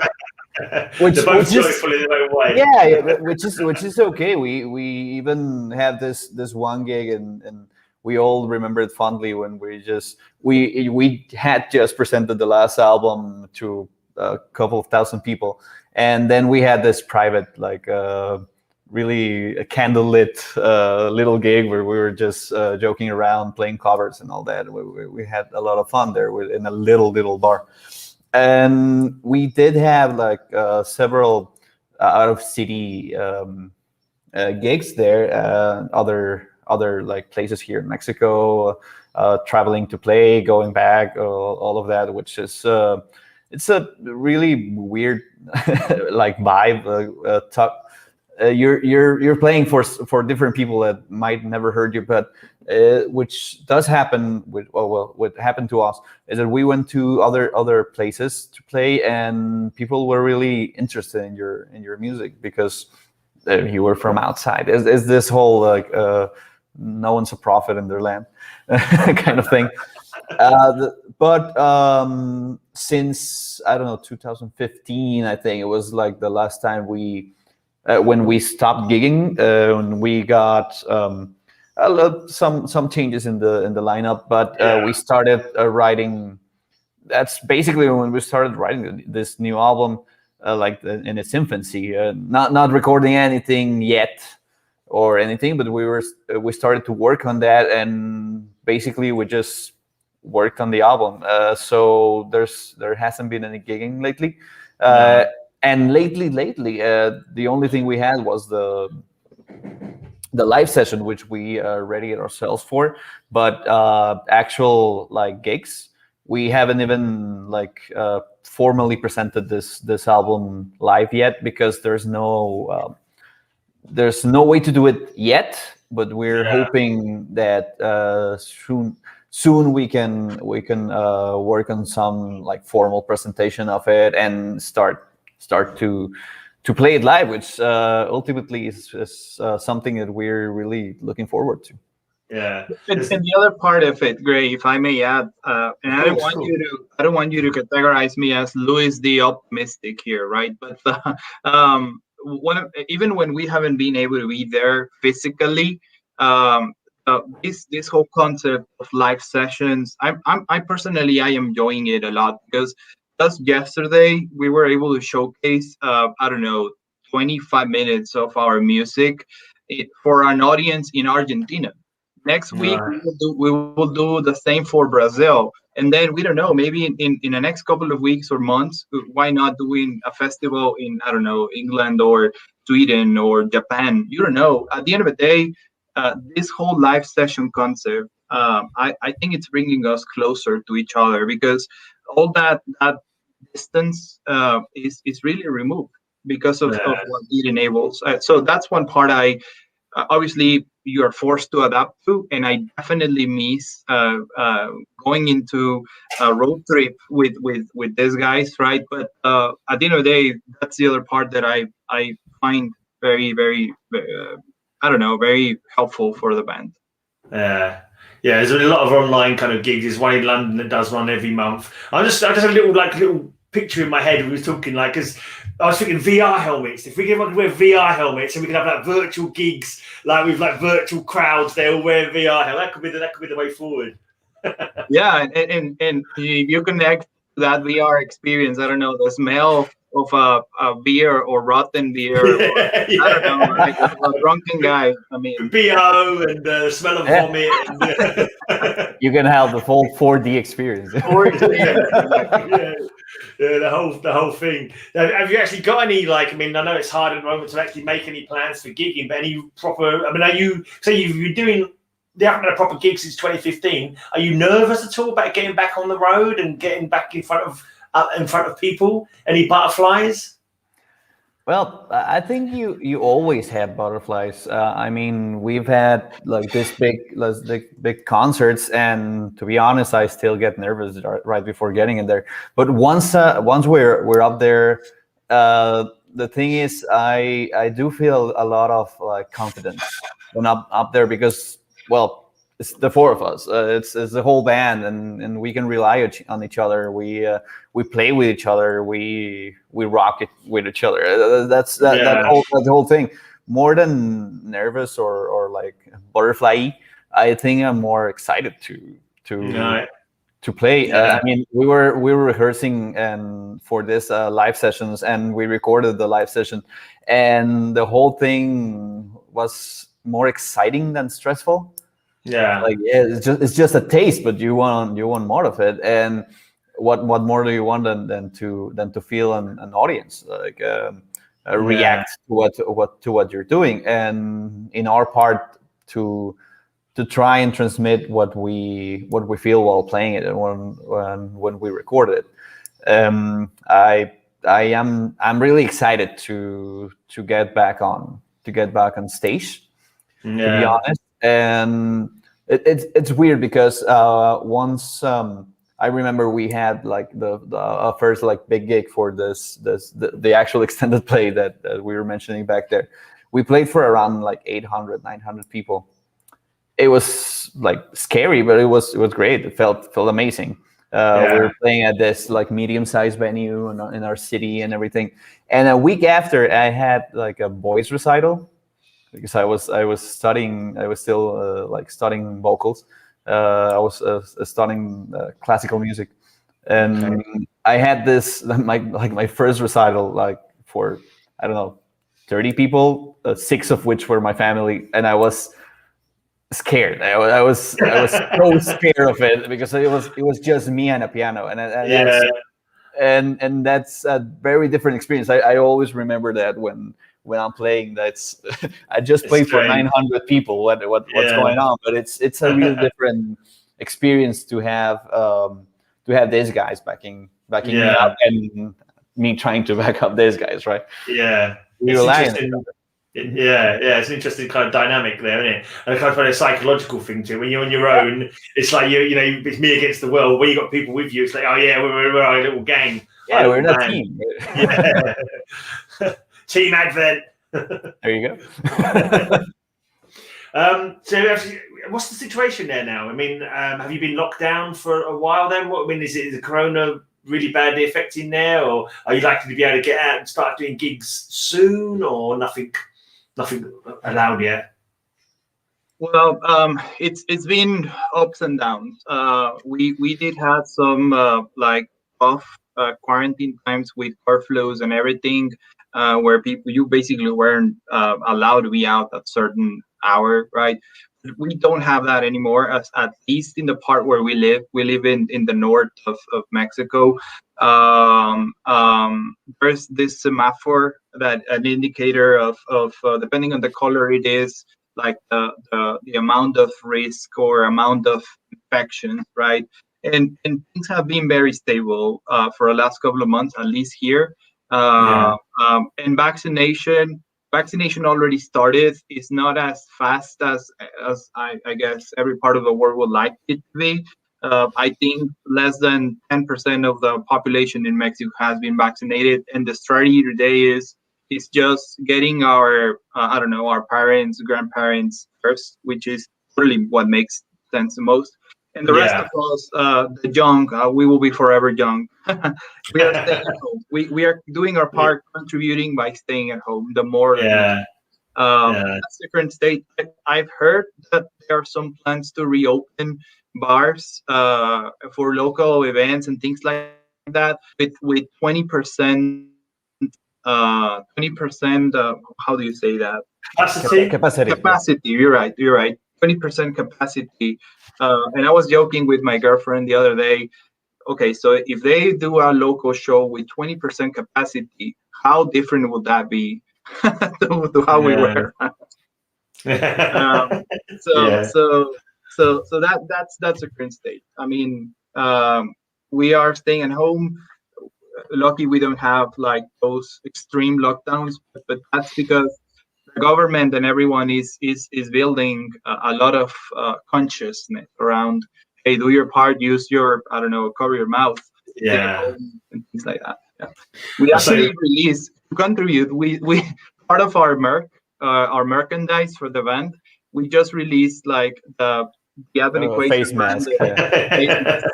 which They're both which is joyful in their own way. yeah, which is okay. We even have this one gig, and we all remember it fondly when we had just presented the last album to a couple of thousand people, and then we had this private, like really a candlelit little gig where we were just joking around, playing covers and all that. We had a lot of fun there in a little bar. And we did have like several out of city gigs there, other like places here in Mexico, traveling to play, going back, all of that, which is it's a really weird like vibe. You're playing for different people that might never heard you, but which does happen with what happened to us is that we went to other places to play, and people were really interested in your music because you were from outside. Is this whole like no one's a prophet in their land kind of thing. But since I don't know 2015, I think it was like the last time when we stopped gigging, when we got some changes in the lineup, but we started writing. That's basically when we started writing this new album, like in its infancy. Not recording anything yet or anything, but we started to work on that, and basically we just worked on the album. So there hasn't been any gigging lately. And lately, the only thing we had was the live session, which we readied ourselves for. But actual like gigs, we haven't even like formally presented this album live yet, because there's no way to do it yet. But we're hoping that soon we can work on some like formal presentation of it and start to play it live, which ultimately is something that we're really looking forward to. Yeah. And the other part of it, Gray, if I may add, and I don't want you to categorize me as Louis the optimistic here, right? But even when we haven't been able to be there physically, this whole concept of live sessions, I personally I am enjoying it a lot, because just yesterday we were able to showcase I don't know 25 minutes of our music for an audience in Argentina. Next week we will do the same for Brazil, and then we don't know, maybe in the next couple of weeks or months, why not doing a festival in, I don't know, England or Sweden or Japan? You don't know. At the end of the day, this whole live session concept, I think it's bringing us closer to each other, because all that distance is really removed because of what it enables. So that's one part obviously you are forced to adapt to, and I definitely miss going into a road trip with these guys, right? But at the end of the day, that's the other part that I find very I don't know, very helpful for the band. Yeah, there's a lot of online kind of gigs. There's one in London that does one every month. I just had a little picture in my head when we were talking, like, because I was thinking VR helmets. If we can wear VR helmets and we can have like virtual gigs, like with like virtual crowds, they all wear VR helmets. That could be the way forward. Yeah, and you connect that VR experience. I don't know, the smell of a beer or rotten beer, or I don't know, like a drunken guy. I mean, BO and the smell of vomit. You can have the full 4D experience. The whole thing. Have you actually got any, like, I mean, I know it's hard at the moment to actually make any plans for gigging, but any proper, I mean, are you, say you're doing, they haven't had a proper gig since 2015. Are you nervous at all about getting back on the road and getting back in front of people? Any butterflies? Well, I think you always have butterflies. I mean, we've had like big concerts, and to be honest, I still get nervous right before getting in there. But once we're up there, the thing is, I do feel a lot of like confidence when up there because, well, it's the four of us. It's the whole band, and we can rely on each other. We play with each other. We rock it with each other. Yeah. That whole thing. More than nervous or like butterfly, I think I'm more excited to No. to play. I Yeah. mean, we were rehearsing and for this live sessions, and we recorded the live session, and the whole thing was more exciting than stressful. Yeah. Like, yeah, it's just a taste, but you want more of it. And what more do you want than to feel an audience like Yeah. react to what you're doing, and in our part to try and transmit what we feel while playing it, and when we record it. I'm really excited to get back on stage, to be Yeah. honest. And it's weird because once I remember we had like the first like big gig for the actual extended play that we were mentioning back there. We played for around like 800, 900 people. It was like scary, but it was great. It felt amazing. We Yeah. were playing at this like medium-sized venue in our city and everything. And a week after, I had like a boys recital because I was studying. I was still like studying vocals. I was studying classical music, Okay. and I had this my first recital like for, I don't know, 30 people, six of which were my family, and I was scared. I was so scared of it because it was just me and a piano, and Yeah. that's a very different experience. I always remember that when I'm playing. That's I just It's played for strange. 900 people. What's Yeah. going on? But it's a real different experience to have these guys backing me Yeah. up, and me trying to back up these guys. Right? Yeah. We It's rely on interesting. each other. Mhm. Yeah, yeah, it's an interesting kind of dynamic there, isn't it? And I kind of find a psychological thing too. When you're on your own, it's like it's me against the world. When you got people with you, it's like, oh yeah, we're our little gang, our Yeah, we're little in a band. team. Yeah, Team Advent. There you go. So, actually, what's the situation there now? I mean, have you been locked down for a while then? What I mean, is the corona really badly affecting there, or are you likely to be able to get out and start doing gigs soon, or nothing allowed yet? Well, it's been ups and downs. We did have some like off quarantine times with curfews and everything, where people you basically weren't allowed to be out at certain hour, right? We don't have that anymore. At least in the part where we live. We live in the north of Mexico. There's this semaphore, that an indicator of depending on the color it is, like the amount of risk or amount of infection, right? And things have been very stable for the last couple of months, at least here. Yeah, And vaccination already started. It's not as fast as I guess every part of the world would like it to be. I think less than 10% of the population in Mexico has been vaccinated, and the strategy today is just getting our I don't know, our parents, grandparents first, which is really what makes sense the most. And the rest yeah, of us, the young, we will be forever young. We are staying at home. We are doing our part, contributing by staying at home. The more the merrier. yeah, yeah. That's the current state. I've heard that there are some plans to reopen bars for local events and things like that with 20%. How do you say that? Capacity. Capacity. Yeah. Capacity. You're right. You're right. 20% capacity. And I was joking with my girlfriend the other day. Okay, so if they do a local show with 20% capacity, how different would that be to how we Yeah. were? Um, so Yeah, so so that's the current state. I mean, we are staying at home. lucky we don't have like those extreme lockdowns, but that's because the government and everyone is building a lot of consciousness around, hey, do your part, use your, I don't know, cover your mouth, stay at Yeah. home, and things like that. Yeah. We So actually released to contribute. We part of our merchandise for the band. We just released like the Advent Face Equation brand. mask. Yeah. Face mask.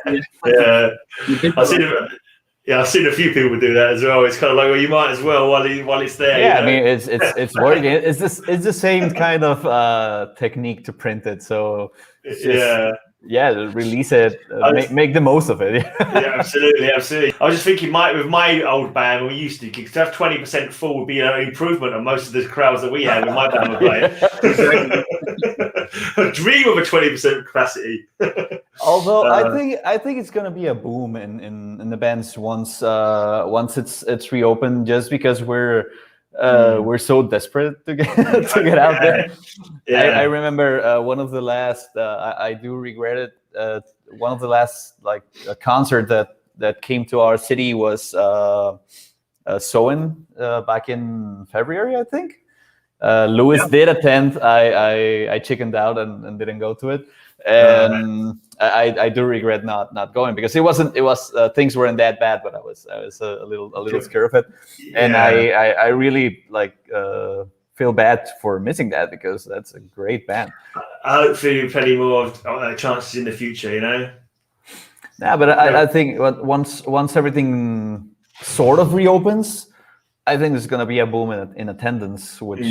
Yeah. yeah, We did I've seen that. I've seen a few people do that as well. It's kind of like, well, you might as well while it's there. Yeah, you know? I mean it's working. It's the same kind of technique to print it. So it's just release it, make the most of it. Yeah, absolutely. I was just thinking, with my old band, when we used to have 20% full would be an improvement on most of the crowds that we had when my band were playing. A dream of a 20% capacity. Although I think it's gonna be a boom in the bands once it's reopened, just because we're so desperate to get out there. Yeah. I remember one of the last I do regret it. One of the last concert that came to our city was Soen back in February, I think. Lewis did attend. I chickened out and didn't go to it, and I do regret not going, because it was things weren't that bad, but I was a little scared of it, and I really feel bad for missing that, because that's a great band. Hopefully plenty more chances in the future, you know. Yeah, but I think once everything sort of reopens, I think there's going to be a boom in attendance, which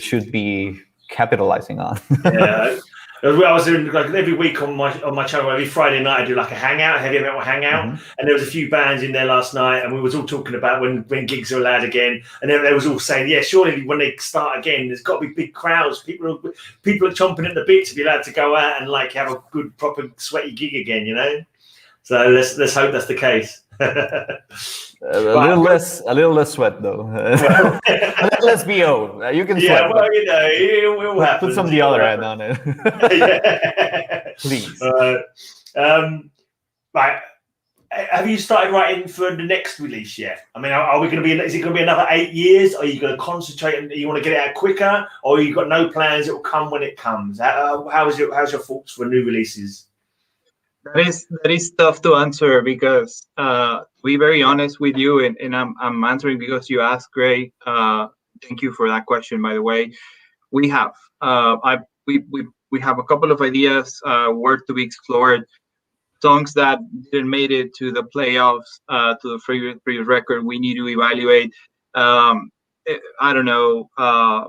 should be capitalizing on. Yeah, I was doing every week on my channel. Every Friday night, I do like a hangout, heavy metal hangout, and there was a few bands in there last night, and we was all talking about when gigs are allowed again, and then they was all saying, yeah, surely when they start again, there's got to be big crowds. People are chomping at the bit to be allowed to go out and have a good, proper, sweaty gig again, you know. So let's hope that's the case. A little less sweat though. A little less BO. You can sweat. Yeah, well, you know, it will happen. Put some deodorant on it. Please. Right. Have you started writing for the next release yet? I mean, are we going to be? Is it going to be another 8 years? Are you going to concentrate and you want to get it out quicker, or you got no plans? It will come when it comes. How's your thoughts for new releases? That is tough to answer, because to be very honest with you, and I'm answering because you asked, Gray. Thank you for that question, by the way. We have we have a couple of ideas worth to be explored. Songs that didn't made it to the playoffs, to the previous record, we need to evaluate. I don't know,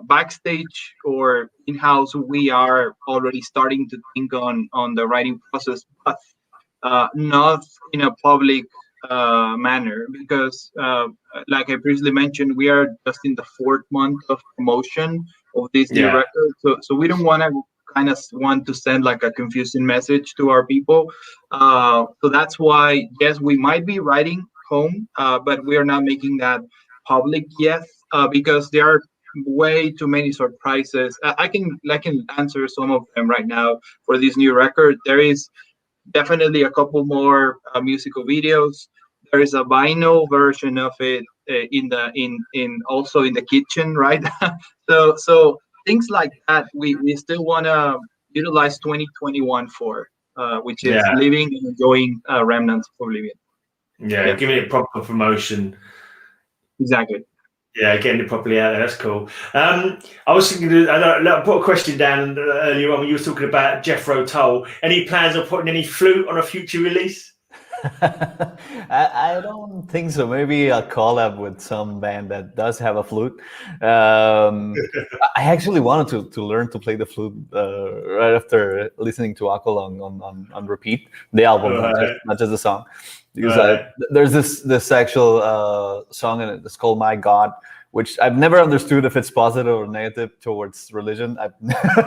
backstage or in-house, we are already starting to think on the writing process, but not in a public manner, because like I previously mentioned, we are just in the 4th month of promotion of this new record, so we don't want to send like a confusing message to our people, so that's why, yes, we might be writing home, but we are not making that public yet, because there are way too many surprises. I can answer some of them right now. For this new record, there is definitely a couple more musical videos. There is a vinyl version of it in also in the kitchen, right? so things like that we still want to utilize 2021 for, which is living and enjoying remnants of Oblivion. Yeah, giving it proper promotion. Exactly. Yeah, getting it properly out there. That's cool. I was thinking, I put a question down earlier on when you were talking about Jethro Tull. Any plans of putting any flute on a future release? I don't think so. Maybe a collab with some band that does have a flute. I actually wanted to learn to play the flute right after listening to Aqualung on repeat, the album, not just the song. Because there's this actual song, and it's called My God, which I've never understood if it's positive or negative towards religion,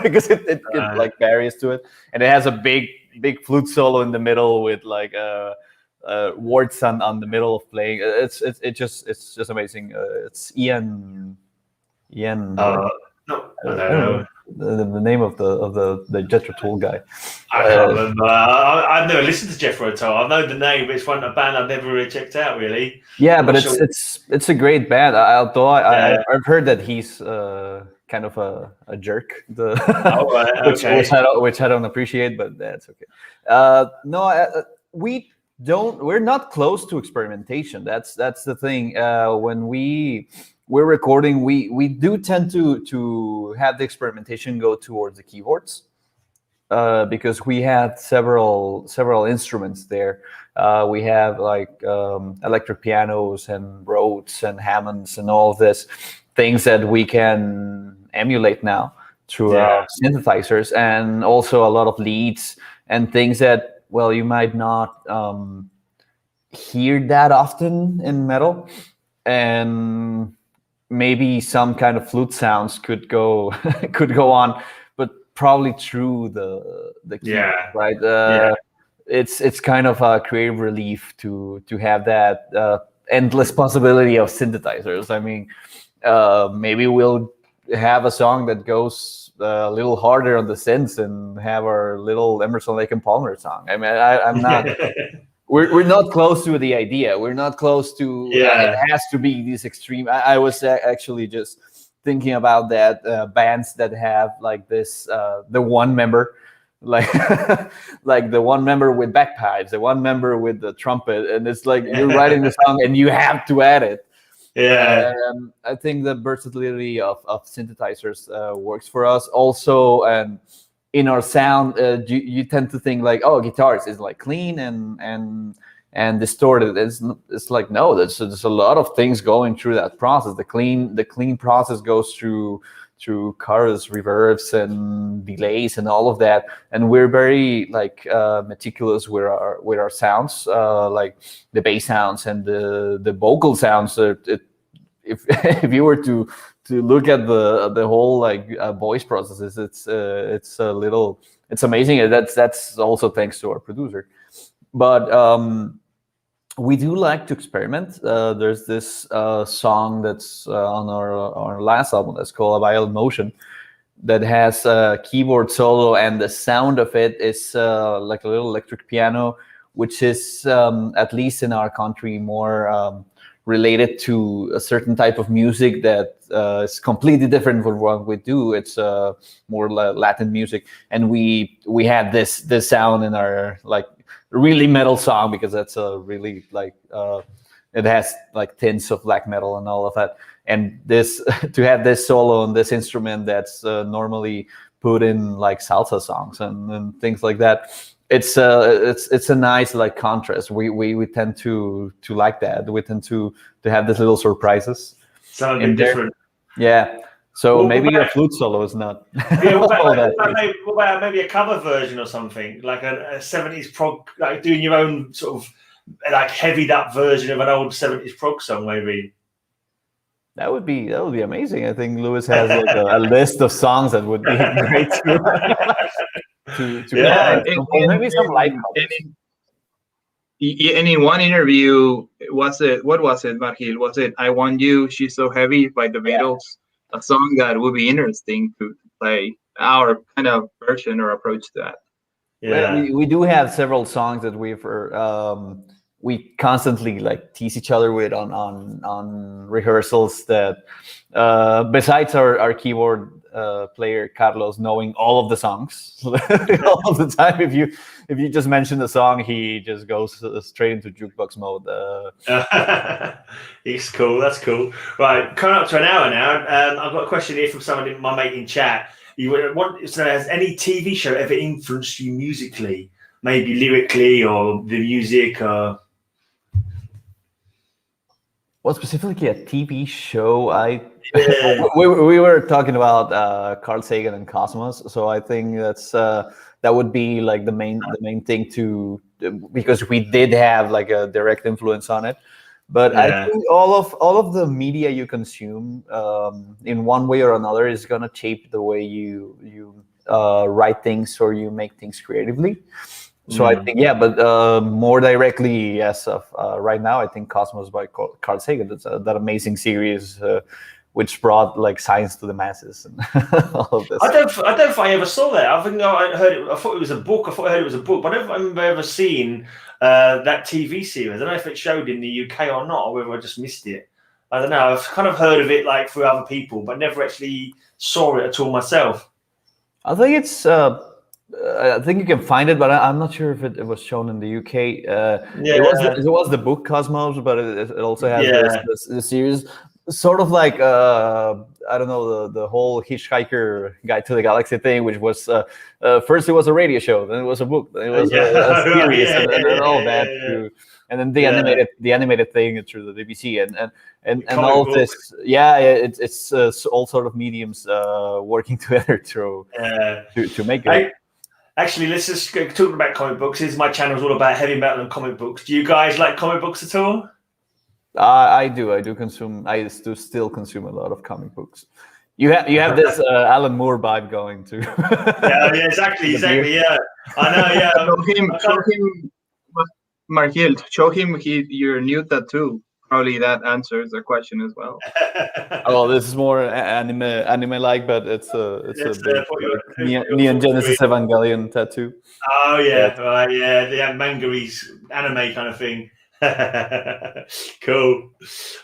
because it like varies to it, and it has a big flute solo in the middle with like wards on the middle of playing. It's just amazing. It's Ian. No, No, I don't know. The name of the Jethro Tull guy. I can't remember. I've never listened to Jethro Tull. I know the name, but it's a band I've never really checked out, really. Yeah, but it's a great band. Although I've heard that he's kind of a jerk, right, which I don't appreciate, but that's okay. No, we're not close to experimentation. That's the thing. When we're recording, we do tend to have the experimentation go towards the keyboards. Because we had several instruments there. We have like electric pianos and Rhodes and Hammonds and all of this things that we can emulate now through our synthesizers, and also a lot of leads and things that, well, you might not hear that often in metal, and maybe some kind of flute sounds could go on, probably through the keyboard, right? It's kind of a creative relief to have that endless possibility of synthesizers. I mean, maybe we'll have a song that goes a little harder on the synths and have our little Emerson, Lake and Palmer song. I mean, I'm not. We're not close to the idea. We're not close to. It has to be this extreme. I was actually just thinking about that bands that have like this the one member like like the one member with bagpipes, the one member with the trumpet, and it's like you're writing the song and you have to add it. I think the versatility of synthesizers works for us also, and in our sound you tend to think like, oh, guitars is like clean and distorted. It's like, no, there's a lot of things going through that process. The clean process goes through chorus, reverbs, and delays, and all of that. And we're very like meticulous with our sounds, like the bass sounds and the vocal sounds. If you were to look at the whole like voice processes, it's amazing. That's also thanks to our producer. But we do like to experiment. There's this song that's on our last album that's called A Violent Motion that has a keyboard solo, and the sound of it is like a little electric piano, which is, at least in our country, more related to a certain type of music that is completely different from what we do. It's more Latin music, and we had this sound in our like really metal song, because that's a really like it has like tints of black metal and all of that. And this to have this solo on this instrument that's normally put in like salsa songs and things like that, it's a nice like contrast. We tend to like that. We tend to have these little surprises. Something different. Yeah. So maybe a flute solo is not. Yeah, what about maybe a cover version or something, like a 70s prog, like doing your own sort of like heavied up version of an old 70s prog song, maybe. That would be amazing. I think Lewis has like a list of songs that would be great to maybe some live covers. And in one interview, what was it, Margil? Was it "I Want You, She's So Heavy" by the Beatles? A song that would be interesting to play, our kind of version or approach to that. Yeah, we do have several songs that we constantly like tease each other with on rehearsals. That besides our keyboard player Carlos knowing all of the songs all of the time, if you just mention the song, he just goes straight into jukebox mode. He's cool. That's cool. Right, coming up to an hour now. I've got a question here from someone, my mate in chat. Has any TV show ever influenced you musically, maybe lyrically or the music? Well, specifically a TV show, we were talking about Carl Sagan and Cosmos, so I think that would be like the main thing because we did have like a direct influence on it. But I think all of the media you consume in one way or another is gonna shape the way you write things or you make things creatively. So I think, but more directly as of right now, I think Cosmos by Carl Sagan. That's that amazing series which brought like science to the masses and all of this. I don't think I ever saw that. I think I heard it. I thought it was a book. I heard it was a book, but I don't remember ever seeing that TV series. I don't know if it showed in the UK or not, or whether I just missed it. I don't know. I've kind of heard of it like through other people, but never actually saw it at all myself. I think it's. I think you can find it, but I'm not sure if it was shown in the UK. It was the book Cosmos, but it also has this series, sort of like I don't know, the whole Hitchhiker Guide to the Galaxy thing, which was first it was a radio show, then it was a book, then it was a series, and all that too. And then the animated thing through the BBC and all of this. It's all sort of mediums working together to make it. Actually, let's just go talking about comic books. My channel is all about heavy metal and comic books. Do you guys like comic books at all? I do consume. I do still consume a lot of comic books. You have this Alan Moore vibe going too. Exactly. Yeah, I know. Yeah, show him, Margiel. Show him your new tattoo. Probably that answers the question as well. Well, this is more anime-like, but it's a Neon Genesis Evangelion tattoo. Oh yeah, right, yeah, the manga-y anime kind of thing. Cool.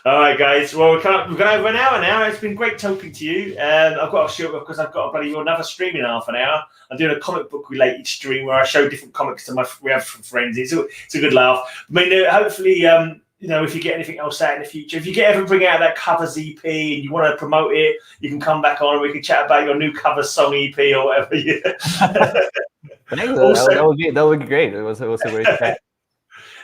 All right, guys. Well, we've gone over an hour now. It's been great talking to you. I've got to shoot because I've got another stream in half an hour. I'm doing a comic book related stream where I show different comics to we have friends. It's a good laugh. I mean, hopefully. If you get anything else out in the future, if you ever bring out that covers EP and you want to promote it, you can come back on and we can chat about your new cover song EP or whatever. That would be great. It was a great chat.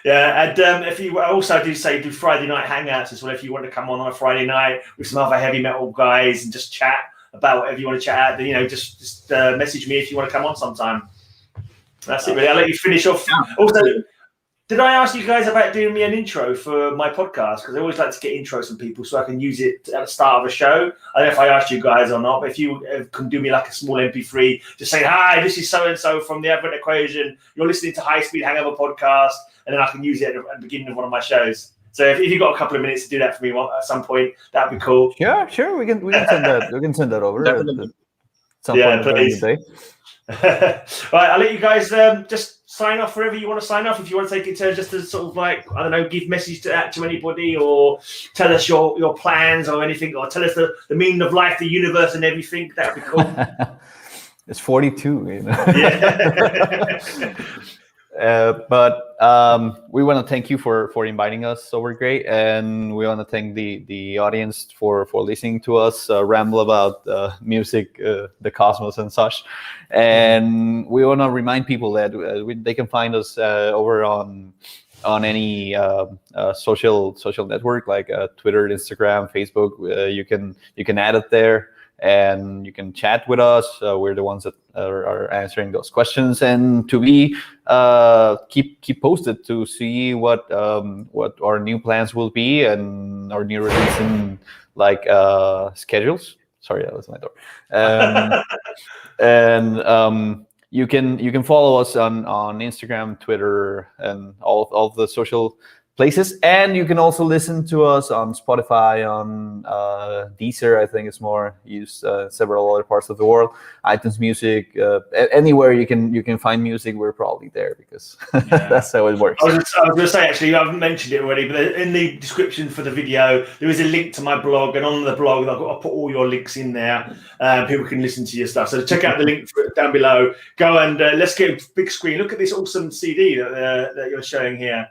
Yeah, and if you also do Friday night hangouts as well, if you want to come on a Friday night with some other heavy metal guys and just chat about whatever you want to chat about, just message me if you want to come on sometime. That's it, really. I'll let you finish off. Also, did I ask you guys about doing me an intro for my podcast? Because I always like to get intros from people so I can use it at the start of a show. I don't know if I asked you guys or not, but if you can do me like a small MP3, just say, hi, this is so-and-so from the Advent Equation. You're listening to High Speed Hangover Podcast, and then I can use it at the beginning of one of my shows. So if you've got a couple of minutes to do that for me at some point, that'd be cool. Sure. We can send that. We can send that over. Definitely. Some point during the day. Right, I'll let you guys just sign off wherever you want to sign off. If you want to take it to just to sort of like, I don't know, give message to anybody or tell us your plans or anything, or tell us the meaning of life, the universe and everything, that'd be cool. It's 42, Yeah. But we want to thank you for inviting us. So we're great, and we want to thank the audience for listening to us ramble about music, the cosmos, and such. And we want to remind people that they can find us over on any social network like Twitter, Instagram, Facebook. You can add it there. And you can chat with us. We're the ones that are answering those questions, and to be keep posted to see what our new plans will be and our new releasing schedules. Sorry, that was my door. And you can follow us on Instagram, Twitter, and all the social places, and you can also listen to us on Spotify, on Deezer. I think it's more used several other parts of the world. iTunes Music, anywhere you can find music, we're probably there because that's how it works. I was going to say, actually, I haven't mentioned it already, but in the description for the video, there is a link to my blog, and on the blog, I'll put all your links in there. People can listen to your stuff. So check out the link down below. Go and let's get a big screen. Look at this awesome CD that you're showing here.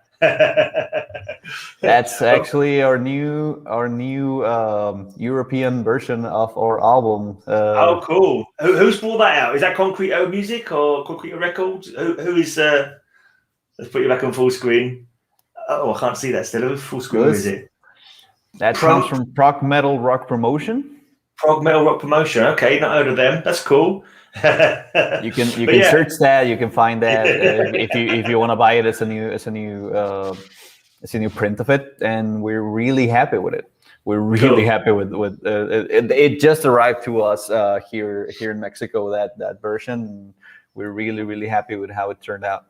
That's actually our new European version of our album. Oh, cool! Who's brought that out? Is that Concreto Music or Concreto Records? Who is? Let's put you back on full screen. Oh, I can't see that still. Full screen. Who is it? That comes from Prog Metal Rock Promotion. Prog Metal Rock Promotion. Okay, not heard of them. That's cool. You can search that. You can find that if you want to buy it as a new print of it, and we're really happy with it. We're really happy with it. Just arrived to us here in Mexico, that version. We're really happy with how it turned out.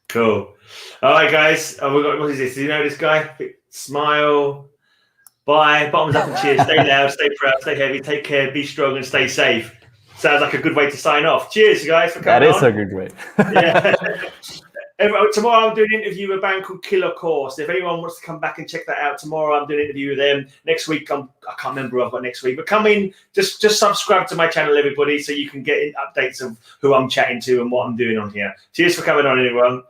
Cool. All right, guys. What is this? Do you know this guy? Smile. Bye. Bottoms up and cheers. Stay loud, stay proud, stay heavy, take care, be strong, and stay safe. Sounds like a good way to sign off. Cheers, guys, for coming on. That is a good way. Yeah. Tomorrow I'm doing an interview with a band called Killer Course. If anyone wants to come back and check that out tomorrow, I'm doing an interview with them. Next week, I can't remember who I've got next week, but come in, just subscribe to my channel, everybody, so you can get updates of who I'm chatting to and what I'm doing on here. Cheers for coming on, everyone.